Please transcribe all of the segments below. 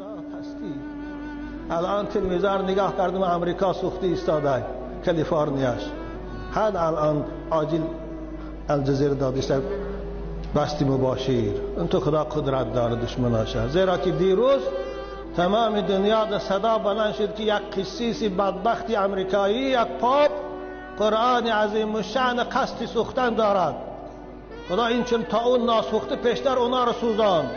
ذات هستی. الان تلویزیون نگاه کردم امریکا سوخته ایستاده کالیفرنیاش، حد الان عاجل الجزیره دادیست بستی مباشر. اون تو خدا قدرت داره دشمناشه، زیرا که دیروز تمام دنیا در صدا بلند شد که یک قسیس بدبختی امریکایی، یک پاپ قرآن عظیم الشأن قصد سوختن دارد. خدا این چون تا اون ناسوخته پیشتر اونا رو سوزاند.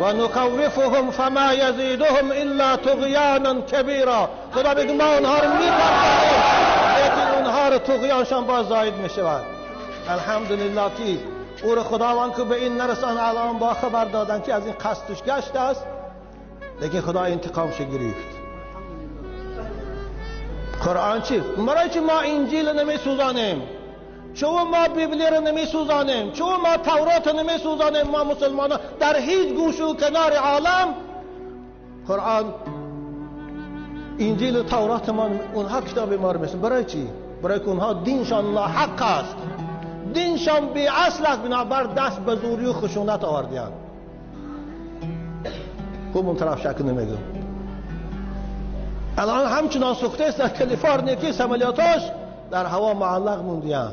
و نخوفهم فما یزیدهم الا طغیانا کبیرا. خدا بگه ما اونها رو می‌ترسانیم، لیکن اونها رو طغیانشان باز زاید میشود. الحمدلله که او رو خداوند که به این نرسان الان با خبر دادن که از این قصدش گشته است، لیکن خدا انتقامش گرفت. قرآن چی؟ برای چی ما انجیل نمی سوزانیم؟ چون ما بیبلی رو نمی سوزانیم؟ چون ما تورات رو نمی سوزانیم؟ ما مسلمان در هیچ گوش و کنار عالم قرآن انجیل و تورات ما اونها کتاب ما رو میسن. برای چی؟ برای که اونها دینشان ناحق است، دینشان بی اصل است، بنابر دست به زوری و خشونت آوردیان. خوب اون طرف شک نمیگم. الان همچنان سوخته است در کالیفرنیا که سمالیاتاش در هوا معلق موندیان.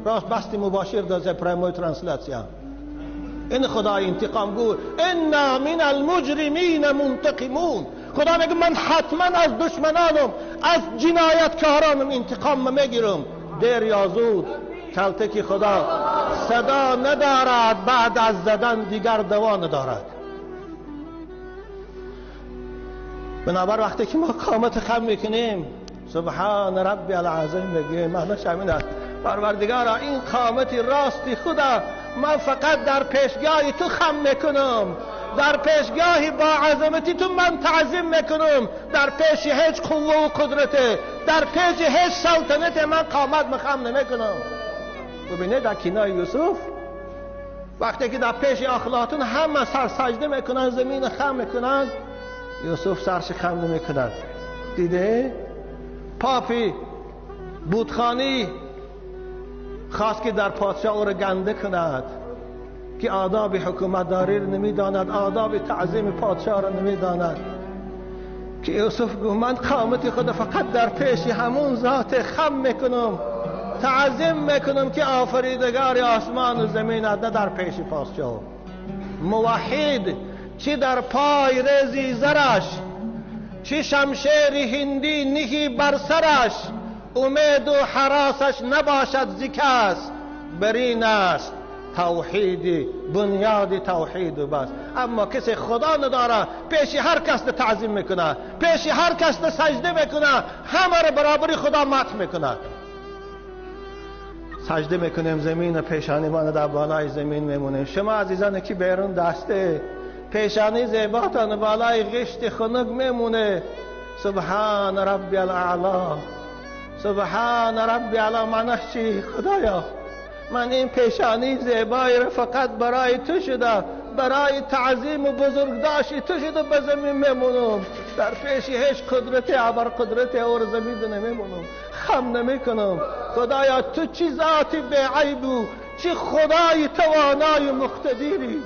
راست بستی مباشر دازه پرایموی ترانسلیسیون. این خدا انتقام گو انا من المجرمین منتقمون. خدا میگه من حتما از دشمنانم، از جنایتکارانم انتقام میگیرم، دیر یا زود. کلته که خدا صدا ندارد، بعد از زدن دیگر دوا ندارد. بنابر وقتی که ما قامت خم میکنیم سبحان ربی العظیم میگیم، معنیش همین است پروردگارا این قامت راستی خدا من فقط در پیشگاه تو خم میکنم، در پیشگاه با عظمتی تو من تعظیم میکنم، در پیش هیچ قوه و قدرت، در پیش هیچ سلطنت من قامت مخم نمیکنم. ببینید در کنای یوسف وقتی که در پیش اخلاقتون همه سر سجده میکنن، زمین خم میکنن، یوسف سرش خم نمیکند. دیده پاپی بودخانی خواست که در پادشاه او را گنده کند که آداب حکومتداری را نمیداند، آداب تعظیم پادشاه را نمیداند، که یوسف گفت من قامت خود فقط در پیش همون ذات خم میکنم، تعظیم میکنم که آفریدگار آسمان و زمین است، نه در پیش پادشاه. موحد چی در پای رزی زرش، چی شمشیر هندی نهی بر سرش، امید و حراسش نباشد ز کس، برین است توحید، بنیاد توحید و بس. اما کسی خدا نداره، پیش هر کس تعظیم میکنه، پیش هر کس سجده میکنه، همه رو برابری خدا مت میکنه. سجده میکنیم، زمین پیشانی ما در بالای زمین میمونیم. شما عزیزان که بیرون دسته پیشانی زیباتان بالای غشت خنک میمونه. سبحان ربی الاعلا، سبحان ربی الاعلا. معنیش چی؟ خدایا من این پیشانی زیبایی رو فقط برای تو شده، برای تعظیم و بزرگداشتی تو شده به زمین میمونم، در پیش هیچ قدرت ابر قدرت اور زمین نمیمونم، خم نمیکنم. خدایا تو چی ذاتی به عیب و چی خدای توانای مقتدیری.